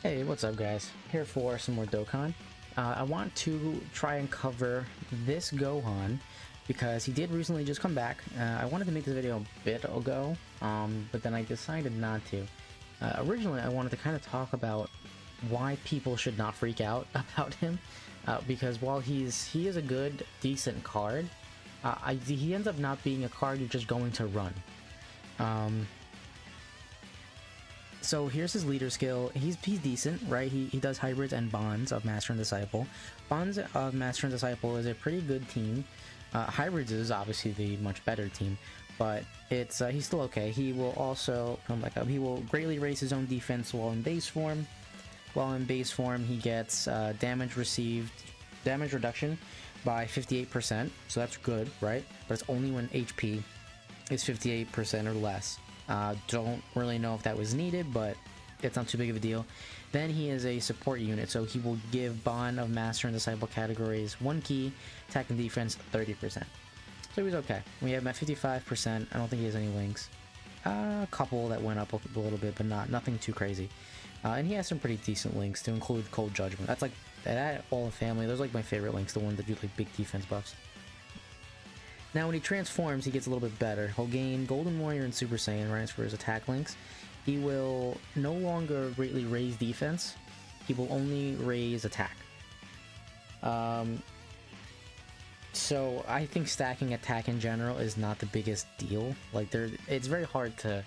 Hey, what's up guys? Here for some more Dokkan. I want to try and cover this Gohan because he did recently just come back. I wanted to make this video a bit ago, but then I decided not to. Originally, I wanted to kind of talk about why people should not freak out about him, because while he is a good, decent card, he ends up not being a card you're just going to run. So here's his leader skill. He's decent, right? He does hybrids and bonds of Master and Disciple. Bonds of Master and Disciple is a pretty good team. Hybrids is obviously the much better team, but it's he's still okay. He will also come back up. He will greatly raise his own defense while in base form. While in base form, he gets damage reduction by 58%. So that's good, right? But it's only when HP is 58% or less. Don't really know if that was needed, but it's not too big of a deal. Then he is a support unit, so he will give Bond of Master and Disciple categories 1 key, attack and defense 30%. So he's okay. We have him at 55%. I don't think he has any links. A couple that went up a little bit, but nothing too crazy. And he has some pretty decent links to include Cold Judgment. That's like that all in family. Those are like my favorite links, the ones that do like big defense buffs. Now when he transforms, he gets a little bit better. He'll gain Golden Warrior and Super Saiyan, right, for his attack links. He will no longer greatly raise defense. He will only raise attack. So I think stacking attack in general is not the biggest deal. Like it's very hard to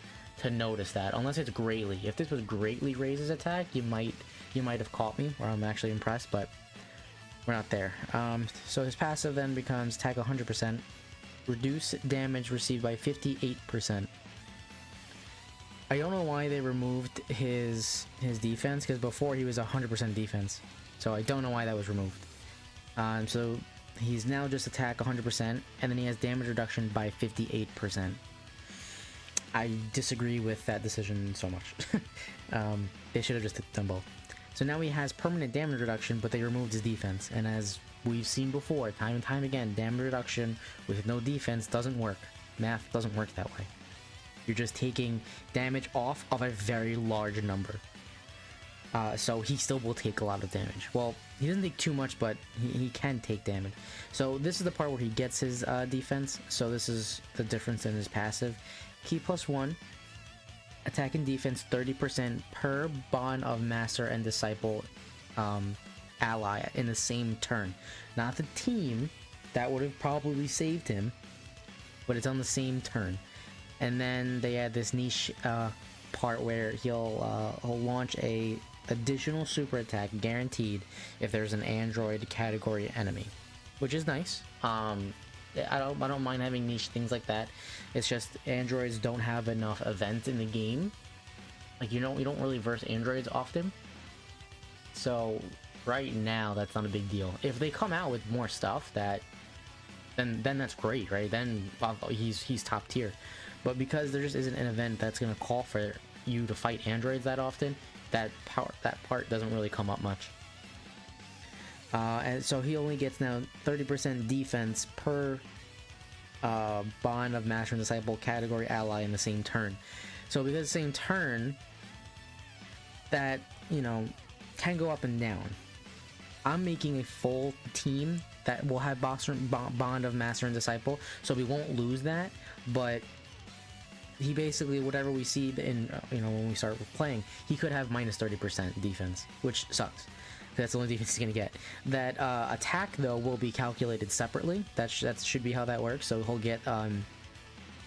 notice that unless it's greatly. If this was greatly raises attack, you might have caught me, or I'm actually impressed, but we're not there. So his passive then becomes attack 100%. Reduce damage received by 58%. I don't know why they removed his defense, because before he was 100% defense. So I don't know why that was removed. So he's now just attack 100%, and then he has damage reduction by 58%. I disagree with that decision so much. They should have just done both. So now he has permanent damage reduction, but they removed his defense, and as we've seen before, time and time again, damage reduction with no defense doesn't work. Math doesn't work that way. You're just taking damage off of a very large number. So he still will take a lot of damage. Well, he doesn't take too much, but he can take damage. So this is the part where he gets his defense. So this is the difference in his passive. Key +1. Attack and defense 30% per Bond of Master and Disciple ally in the same turn. Not the team, that would have probably saved him, but it's on the same turn. And then they add this niche part where he'll launch a additional super attack guaranteed if there's an android category enemy, which is nice. I don't mind having niche things like that. It's just androids don't have enough event in the game. Like you don't really verse androids often. So right now that's not a big deal. If they come out with more stuff then that's great, right? Then he's top tier. But because there just isn't an event that's gonna call for you to fight androids that often, that part doesn't really come up much. And so he only gets now 30% defense per Bond of Master and Disciple category ally in the same turn. So because the same turn, that, you know, can go up and down. I'm making a full team that will have Bond of Master and Disciple, so we won't lose that, but he basically, whatever we see in, you know, when we start playing, he could have minus 30% defense, which sucks. That's the only defense he's gonna get. That attack though will be calculated separately. That should be how that works. So he'll get I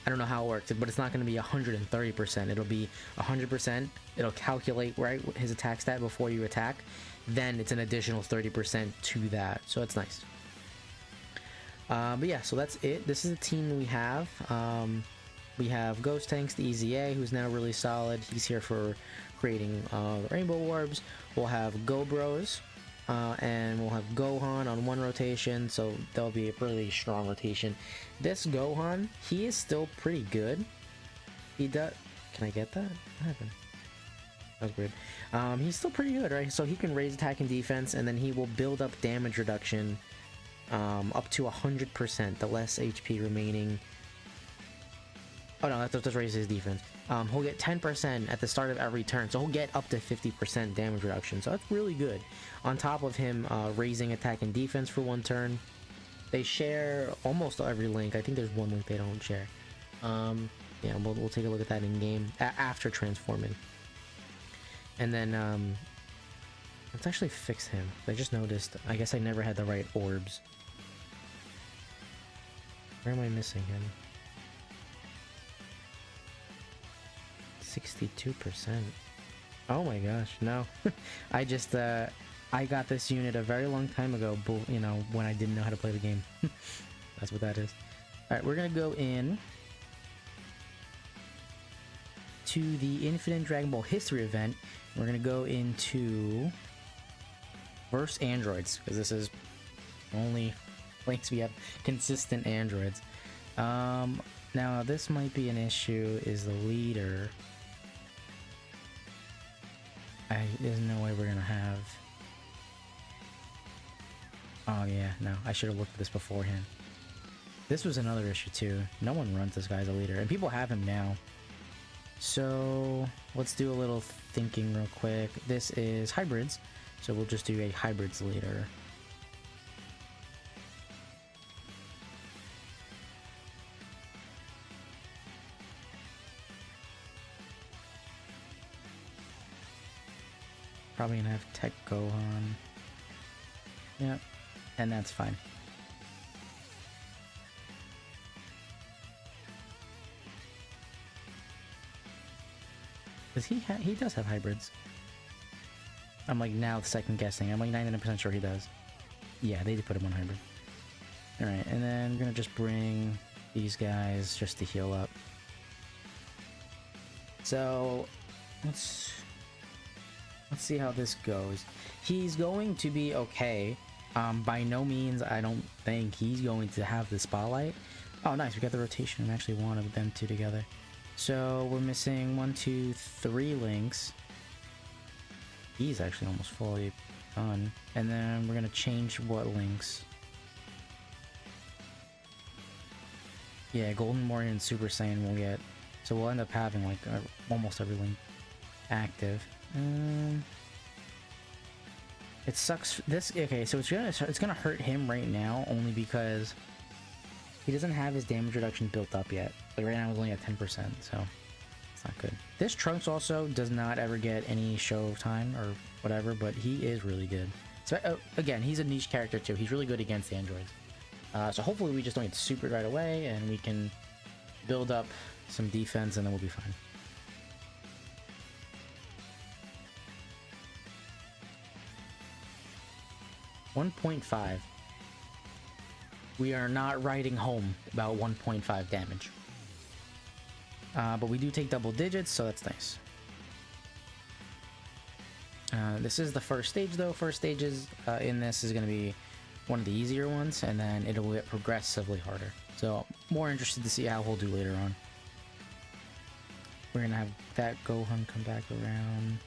don't know how it works, but it's not gonna be 130%. It'll be 100%. It'll calculate right his attack stat before you attack. Then it's an additional 30% to that. So it's nice. But yeah, so that's it. This is the team we have. We have Ghost Tanks, the EZA, who's now really solid. He's here for creating the Rainbow Orbs. We'll have Go Bros, and we'll have Gohan on one rotation, so there'll be a really strong rotation. This Gohan, he is still pretty good. He does. Can I get that? What happened? That was weird. He's still pretty good, right? So he can raise attack and defense, and then he will build up damage reduction up to 100%. The less HP remaining Oh no, that just raises his defense. He'll get 10% at the start of every turn, so he'll get up to 50% damage reduction. So that's really good. On top of him raising attack and defense for 1 turn. They share almost every link. I think there's 1 link they don't share. Yeah, we'll take a look at that in game after transforming. And then let's actually fix him. I just noticed. I guess I never had the right orbs. Where am I missing him? 62%. Oh my gosh, no. I just I got this unit a very long time ago, you know, when I didn't know how to play the game. That's what that is. Alright, we're gonna go in to the Infinite Dragon Ball History event. We're gonna go into Verse Androids, because this is only place we have consistent androids. Now this might be an issue, is the leader. There's no way we're gonna have... Oh yeah, no, I should have looked at this beforehand. This was another issue too. No one runs this guy as a leader, and people have him now. So let's do a little thinking real quick. This is hybrids, so we'll just do a hybrids leader. Probably gonna have Tech Gohan. Yep, and that's fine. Does he does have hybrids. I'm like now second guessing. I'm like 99% sure he does. Yeah, they did put him on hybrid. Alright, and then we're gonna just bring these guys just to heal up. So let's see how this goes. He's going to be okay. By no means, I don't think he's going to have the spotlight. Oh, nice. We got the rotation and actually wanted them two together. So we're missing 1, 2, 3 links. He's actually almost fully done. And then we're going to change what links. Yeah, Golden Warrior and Super Saiyan we'll get. So we'll end up having like almost every link active. It sucks. Okay, so it's gonna hurt him right now only because he doesn't have his damage reduction built up yet. Like right now, it's only at 10%, so it's not good. This Trunks also does not ever get any show time or whatever, but he is really good. So again, he's a niche character too. He's really good against androids. So hopefully we just don't get supered right away, and we can build up some defense, and then we'll be fine. $1.5. We are not writing home about 1.5 damage. But we do take double digits, so that's nice. This is the first stage though. First stages in this is going to be one of the easier ones, and then it'll get progressively harder. So more interested to see how we'll do later on. We're going to have that Gohan come back around.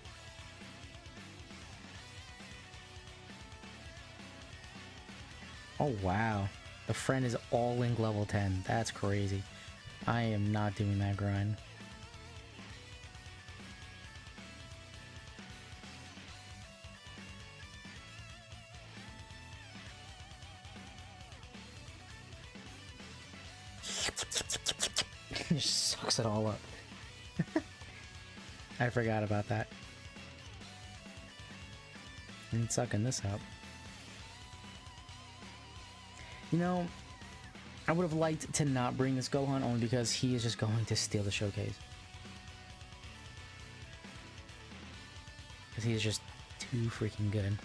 Oh wow, the friend is all link level 10. That's crazy. I am not doing that grind. He just sucks it all up. I forgot about that. And sucking this up. You know, I would have liked to not bring this Gohan only because he is just going to steal the showcase. Because he is just too freaking good.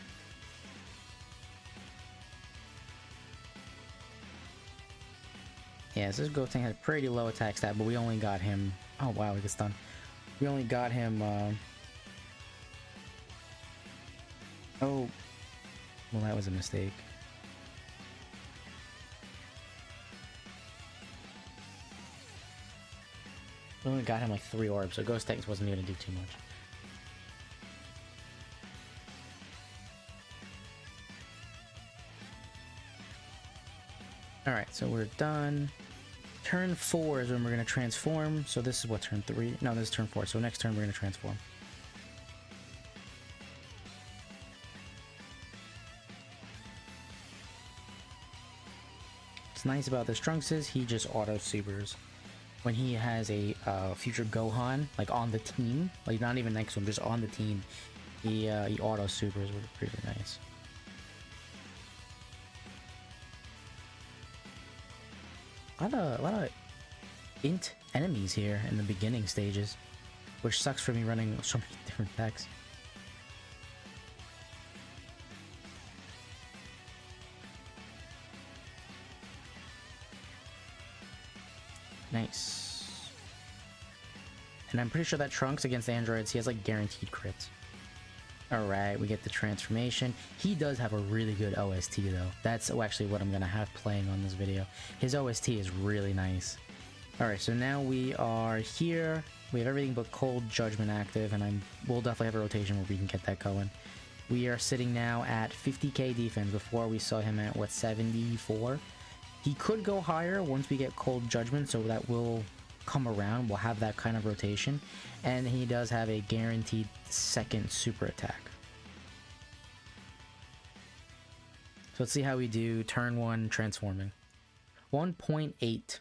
Yeah, so this Goten had pretty low attack stat, but we only got him... Oh wow, he gets stunned. We only got him... Oh... Well, that was a mistake. We only got him like 3 orbs, so Ghost Tanks wasn't going to do too much. Alright, so we're done. Turn 4 is when we're going to transform. So this is what, turn 3? No, this is turn 4. So next turn we're going to transform. What's nice about this Trunks is he just auto supers. When he has a future Gohan, like on the team, like not even next to him, just on the team, he auto supers, which is pretty nice. A lot of int enemies here in the beginning stages, which sucks for me running so many different decks. Nice. And I'm pretty sure that Trunks against androids, he has like guaranteed crits. Alright, we get the transformation. He does have a really good OST though. That's actually what I'm gonna have playing on this video. His OST is really nice. Alright, so now we are here. We have everything but Cold Judgment active, and we'll definitely have a rotation where we can get that going. We are sitting now at 50k defense. Before we saw him at, what, 74? He could go higher once we get Cold Judgment, so that will come around. We'll have that kind of rotation. And he does have a guaranteed second super attack. So let's see how we do turn 1 transforming. 1.8.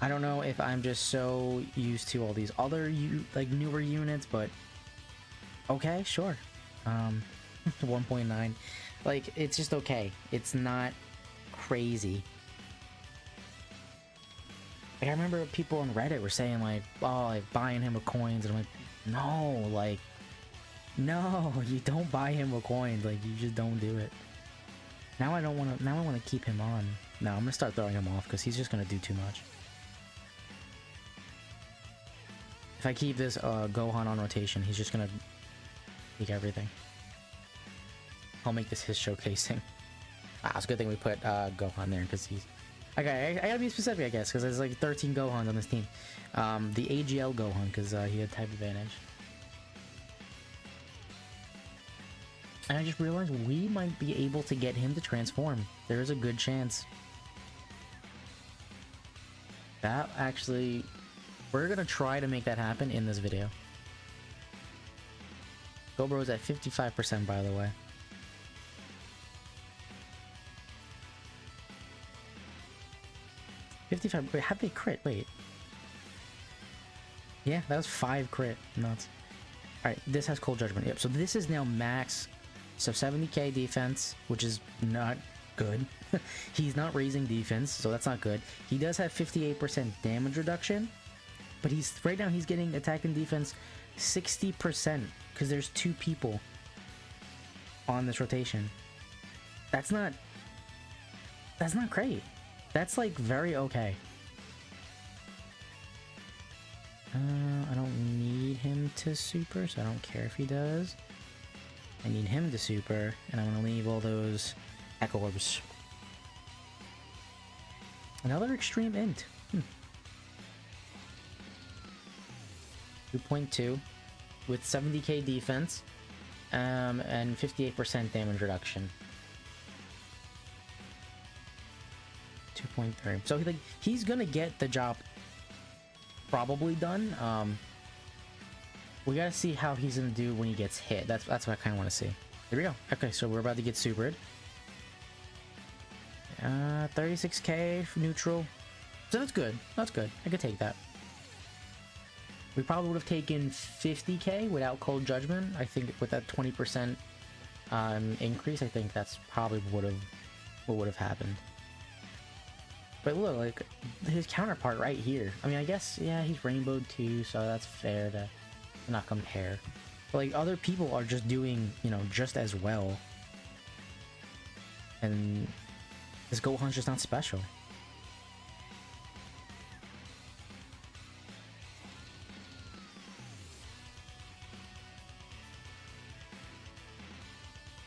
I don't know if I'm just so used to all these other like newer units, but okay, sure. 1.9. Like, it's just okay. It's not crazy. Like, I remember people on Reddit were saying like, oh, like buying him with coins, and I'm like, no, like, no, you don't buy him with coins. Like, you just don't do it. Now I don't want to. Now I want to keep him on. No, I'm gonna start throwing him off because he's just gonna do too much. If I keep this Gohan on rotation, he's just gonna take everything. I'll make this his showcasing. Ah, it's a good thing we put Gohan there because he's... Okay, I gotta be specific, I guess, because there's like 13 Gohans on this team. The AGL Gohan, because he had type advantage. And I just realized we might be able to get him to transform. There is a good chance. That actually... We're gonna try to make that happen in this video. GoBro's at 55%, by the way. 55. Wait, how'd they crit? Wait. Yeah, that was 5 crit. Nuts. Alright, this has Cold Judgment. Yep, so this is now max. So 70k defense, which is not good. He's not raising defense, so that's not good. He does have 58% damage reduction, but right now he's getting attack and defense 60% because there's 2 people on this rotation. That's not great. That's like very okay. I don't need him to super, so I don't care if he does. I need him to super, and I'm gonna leave all those Echo Orbs. Another extreme int. 2.2 with 70k defense and 58% damage reduction. 2.3. So he's gonna get the job probably done. We gotta see how he's gonna do when he gets hit. That's what I kind of want to see. Here we go. Okay, so we're about to get supered. 36k for neutral. So that's good. That's good. I could take that. We probably would have taken 50k without Cold Judgment. I think with that 20% increase, I think that's probably what would have happened. But look, like his counterpart right here. I mean, I guess yeah, he's rainbowed too, so that's fair to not compare. But like other people are just doing, you know, just as well, and this Gohan's just not special.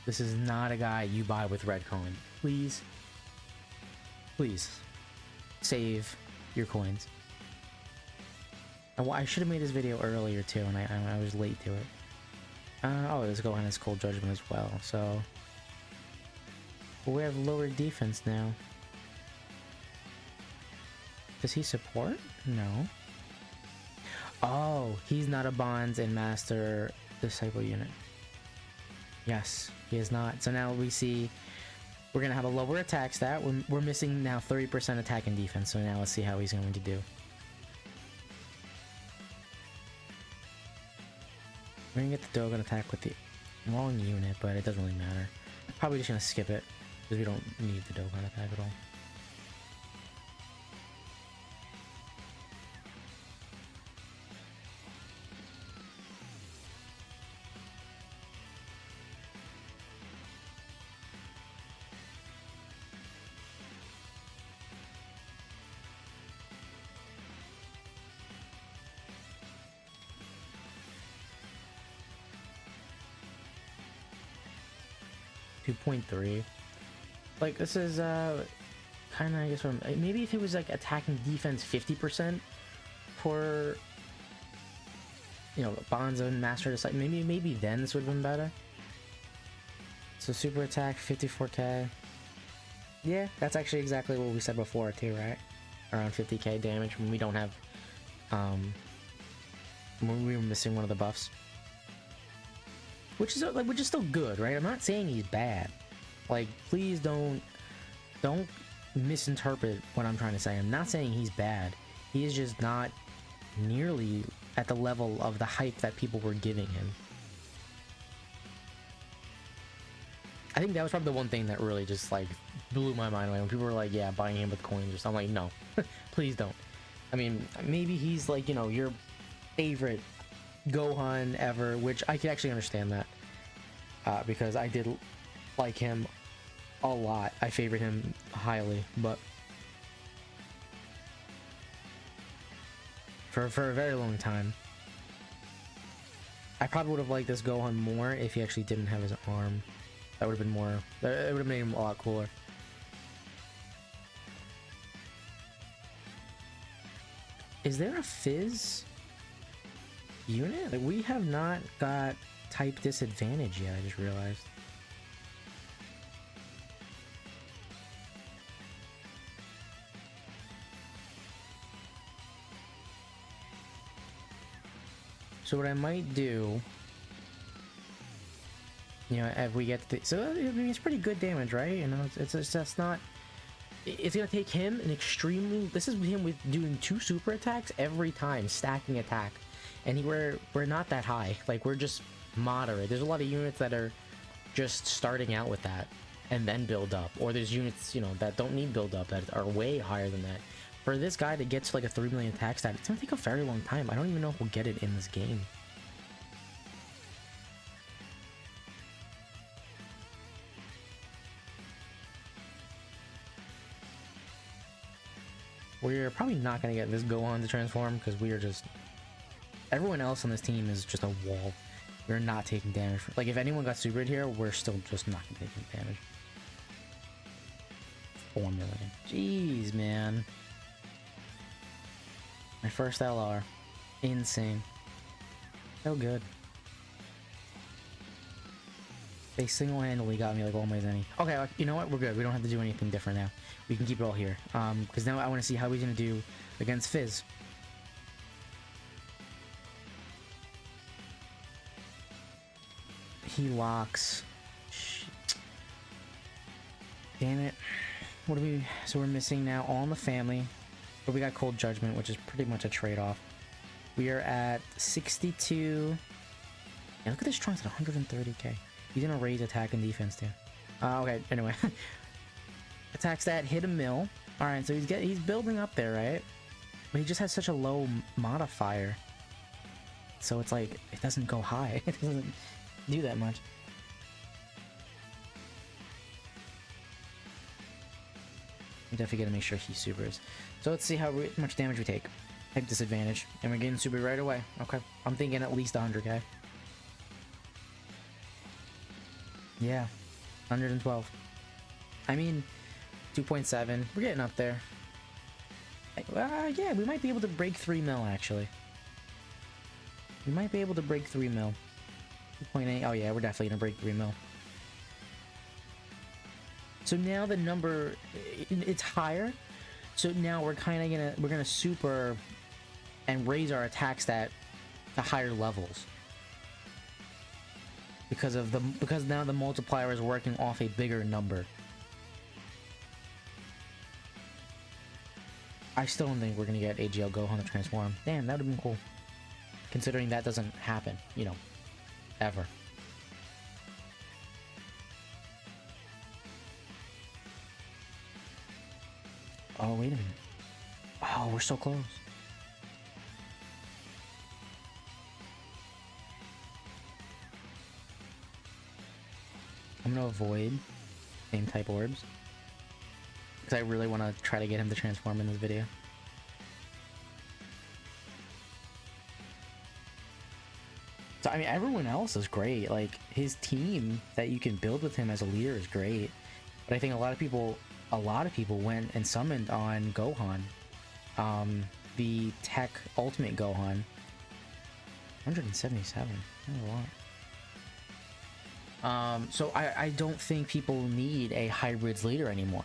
This is not a guy you buy with red coin. Please. Please. Save your coins. I should have made this video earlier too, and I was late to it. Oh, this Gohan has Cold Judgment as well, so... But we have lower defense now. Does he support? No. Oh, he's not a Bonds and Master Disciple unit. Yes, he is not. So now we see we're going to have a lower attack stat. We're missing now 30% attack and defense. So now let's see how he's going to do. We're going to get the Dogon attack with the wrong unit, but it doesn't really matter. Probably just going to skip it because we don't need the Dogon attack at all. .3. Like, this is kind of, I guess, maybe if it was like attacking defense 50% for, you know, Bonds and Master Disciple, maybe then this would have been better. So super attack 54k. Yeah, that's actually exactly what we said before too, right? Around 50k damage when we don't have when we were missing one of the buffs. Which is still good, right? I'm not saying he's bad. Like, please don't misinterpret what I'm trying to say. I'm not saying he's bad. He is just not nearly at the level of the hype that people were giving him. I think that was probably the one thing that really just like blew my mind away when people were like, yeah, buying him with coins or something. I'm like, no, please don't. I mean, maybe he's like, you know, your favorite Gohan ever, which I can actually understand that because I did like him a lot. I favored him highly, but for a very long time, I probably would have liked this Gohan more if he actually didn't have his arm. That would have been more. It would have made him a lot cooler. Is there a Fizz unit? Like, we have not got type disadvantage yet, I just realized. So what I might do, you know, if we get the, so I mean, it's pretty good damage, right? You know, it's just not. It's gonna take him an extremely. This is him with doing 2 super attacks every time, stacking attack, and we're not that high. Like, we're just moderate. There's a lot of units that are just starting out with that and then build up, or there's units, you know, that don't need build up that are way higher than that. For this guy to get to like a 3 million attack stat, it's gonna take a very long time. I don't even know if we'll get it in this game. We're probably not gonna get this Gohan to transform because we are just, everyone else on this team is just a wall. We're not taking damage. Like, if anyone got supered here, we're still just not taking damage. 4 million. Jeez, man. My first LR. Insane. So good. They single-handedly got me like almost any. Okay, you know what? We're good. We don't have to do anything different now. We can keep it all here. Because now I want to see how he's gonna do against Fizz. He locks. Shit. Damn it. What do we? So we're missing now All in the Family, but we got Cold Judgment, which is pretty much a trade-off. We are at 62. Yeah, look at this Trunks at 130k. He's gonna raise attack and defense too. Okay. Anyway, attack stat hit a mil. All right, so he's building up there, right? But he just has such a low modifier, so it's like it doesn't go high. It doesn't do that much. I'm definitely gonna make sure he supers. So let's see how much damage we take. Type disadvantage, and we're getting super right away. Okay, I'm thinking at least 100k. Yeah, 112. I mean, 2.7. We're getting up there. Yeah, we might be able to break 3 mil actually. We might be able to break 3 mil. 2.8. Oh yeah, we're definitely gonna break 3 mil. So now the number, it's higher. So now we're gonna super and raise our attack stat to higher levels because now the multiplier is working off a bigger number. I still don't think we're gonna get AGL Gohan to transform. Damn, that would have been cool. Considering that doesn't happen, you know, ever. Oh, wait a minute. Oh, we're so close. I'm gonna avoid same type orbs because I really want to try to get him to transform in this video. So, I mean, everyone else is great. Like, his team that you can build with him as a leader is great. But I think a lot of people went and summoned on Gohan. The Tech Ultimate Gohan. 177. That's a lot. So I don't think people need a hybrids leader anymore.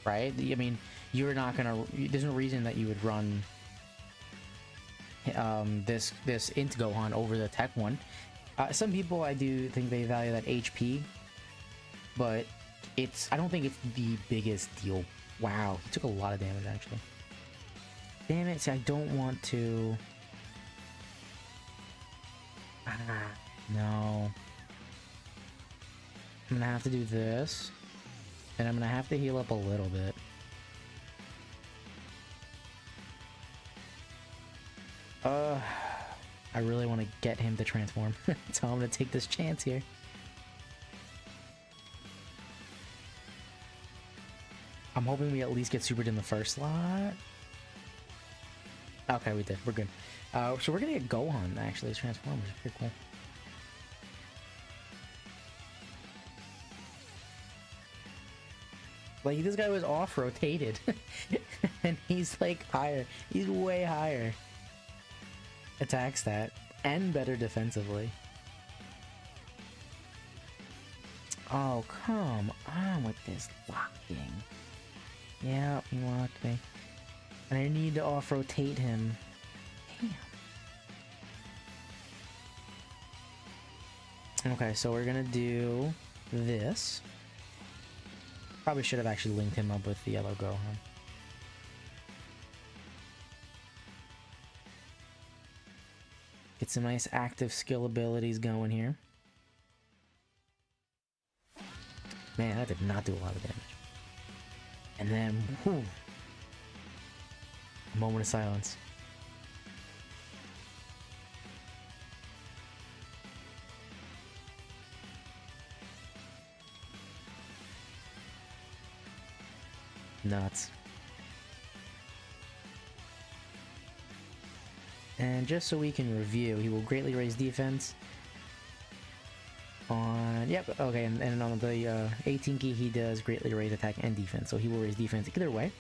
Right? I mean, you're not gonna... There's no reason that you would run... this int Gohan over the tech one. Some people, I do think they value that HP, but I don't think it's the biggest deal. Wow, he took a lot of damage actually. Damn it, see, I don't want to... no. I'm gonna have to do this, and I'm gonna have to heal up a little bit. I really want to get him to transform, so I'm gonna take this chance here. I'm hoping we at least get supered in the first slot. Okay, we did. We're good. So we're gonna get Gohan actually as transform, which is pretty cool. Like, this guy was off rotated, and he's like higher. He's way higher. Attack stat and better defensively. Oh, come on with this locking. Yeah, he locked me. And I need to off rotate him. Damn. Okay, so we're gonna do this. Probably should have actually linked him up with the yellow Gohan. Get some nice active skill abilities going here. Man, that did not do a lot of damage. And then, whew, a moment of silence. Nuts. And just so we can review, he will greatly raise defense on... Yep, okay, and on the 18 key, he does greatly raise attack and defense, so he will raise defense either way.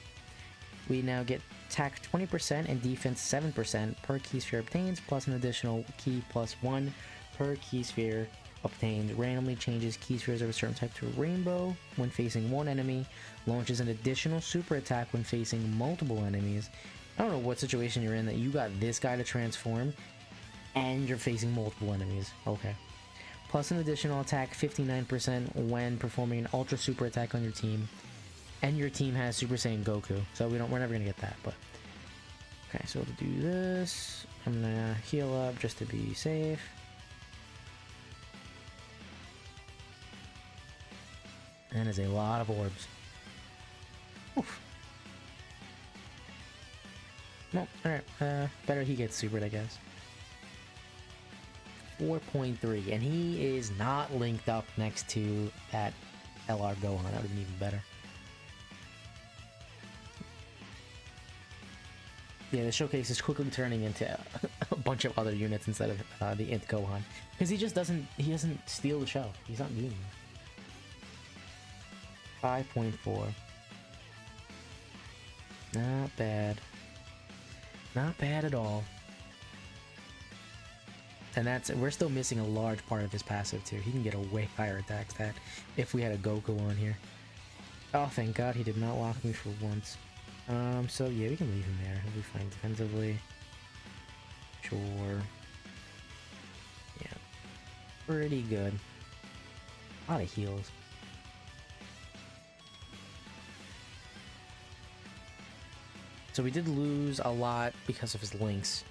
We now get attack 20% and defense 7% per key sphere obtains, plus an additional key plus 1 per key sphere obtained. Randomly changes key spheres of a certain type to a rainbow when facing one enemy. Launches an additional super attack when facing multiple enemies. I don't know what situation you're in that you got this guy to transform and you're facing multiple enemies. Okay. Plus an additional attack 59% when performing an ultra super attack on your team. And your team has Super Saiyan Goku. So we're never gonna get that, but... Okay, so to do this, I'm gonna heal up just to be safe. And there's a lot of orbs. Oof. No, alright, better he gets supered, I guess. 4.3, and he is not linked up next to that LR Gohan. That would have been even better. Yeah, the showcase is quickly turning into a bunch of other units instead of the Int Gohan. Because he doesn't steal the show. He's not needing it. 5.4. Not bad. Not bad at all. And we're still missing a large part of his passive too. He can get a way higher attack stat if we had a Goku on here. Oh, thank God he did not lock me for once. So yeah, we can leave him there. He'll be fine defensively. Sure. Yeah. Pretty good. A lot of heals. So we did lose a lot because of his links.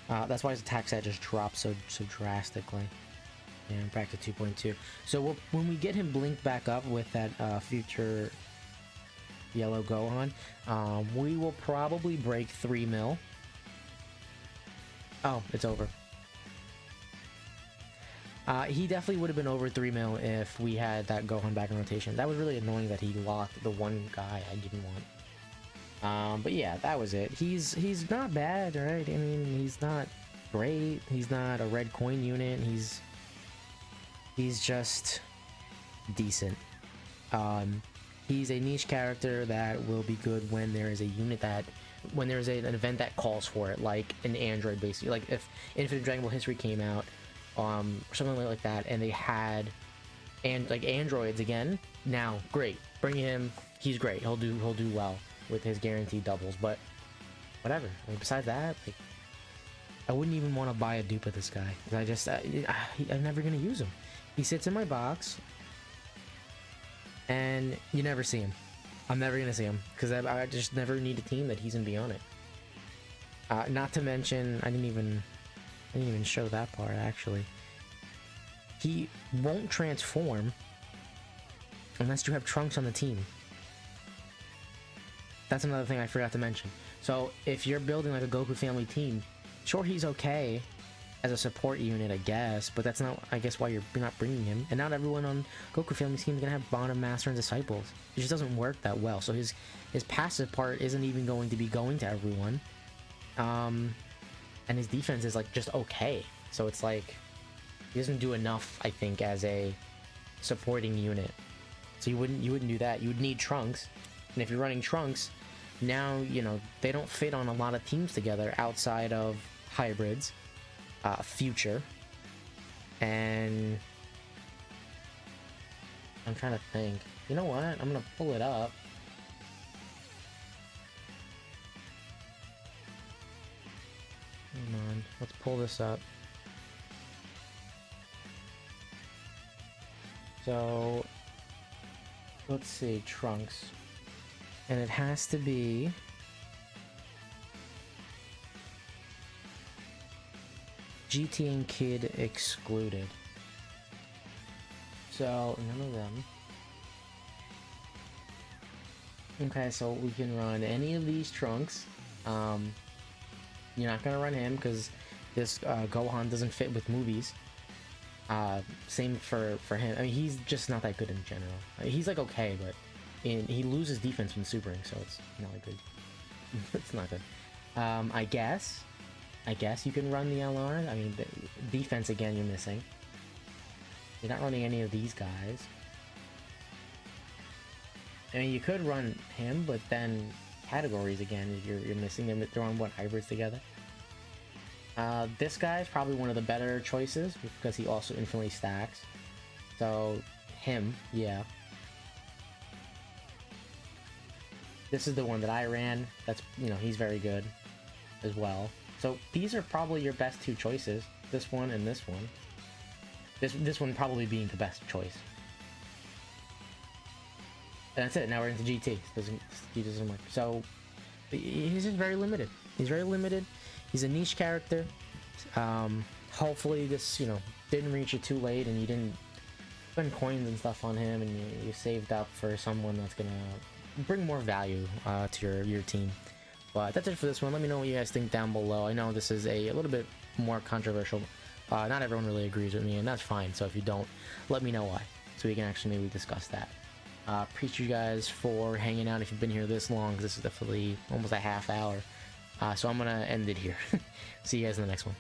That's why his attack stat just dropped so drastically. And back to 2.2. So when we get him blinked back up with that future yellow Gohan, we will probably break 3 mil. Oh, it's over. He definitely would have been over 3 mil if we had that Gohan back in rotation. That was really annoying that he locked the one guy I didn't want. But yeah, that was it. He's not bad, right? I mean, he's not great. He's not a red coin unit. He's just decent. He's a niche character that will be good when there is a unit when there's an event that calls for it, like an android basically. Like if Infinite Dragon Ball History came out, or something like that, and they had like androids again. Now, great, bring him. He's great. He'll do well with his guaranteed doubles. But whatever. I mean, besides that, like, I wouldn't even want to buy a dupe of this guy. I'm never gonna use him. He sits in my box, and you never see him. I'm never gonna see him because I just never need a team that he's gonna be on it. Not to mention, I didn't even show that part actually. He won't transform unless you have Trunks on the team. That's another thing I forgot to mention. So if you're building like a Goku family team, sure, he's okay as a support unit, I guess, but that's not, I guess, why you're not bringing him. And not everyone on Goku family team is gonna have Bond, Master, and Disciples. It just doesn't work that well. So his passive part isn't even going to be going to everyone. And his defense is like just okay. So it's like he doesn't do enough, I think, as a supporting unit. So you wouldn't do that. You would need Trunks, and if you're running Trunks, now you know they don't fit on a lot of teams together outside of hybrids, Future, and I'm trying to think. You know what? I'm gonna pull it up. Hold on, let's pull this up. So let's see, Trunks, and it has to be GT and Kid excluded. So none of them. Okay, so we can run any of these Trunks. You're not gonna run him because this Gohan doesn't fit with movies. Same for him. I mean, he's just not that good in general. I mean, he's like okay, but he loses defense when supering, so it's not like good. It's not good. I guess you can run the LR. I mean, the defense again, you're missing. You're not running any of these guys. I mean, you could run him, but then categories again, you're missing them. They're on what, hybrids together? This guy is probably one of the better choices because he also infinitely stacks. So him, yeah. This is the one that I ran. That's, you know, he's very good as well. So these are probably your best two choices. This one and this one. This one probably being the best choice. And that's it. Now we're into GT. He doesn't work. So he's just very limited. He's very limited. He's a niche character. Hopefully this, you know, didn't reach you too late and you didn't spend coins and stuff on him, and you saved up for someone that's gonna bring more value to your team. But that's it for this one. Let me know what you guys think down below. I know this is a little bit more controversial. Not everyone really agrees with me, and that's fine. So if you don't, let me know why, so we can actually maybe discuss that. Appreciate you guys for hanging out if you've been here this long. This is definitely almost a half hour. So I'm gonna end it here. See you guys in the next one.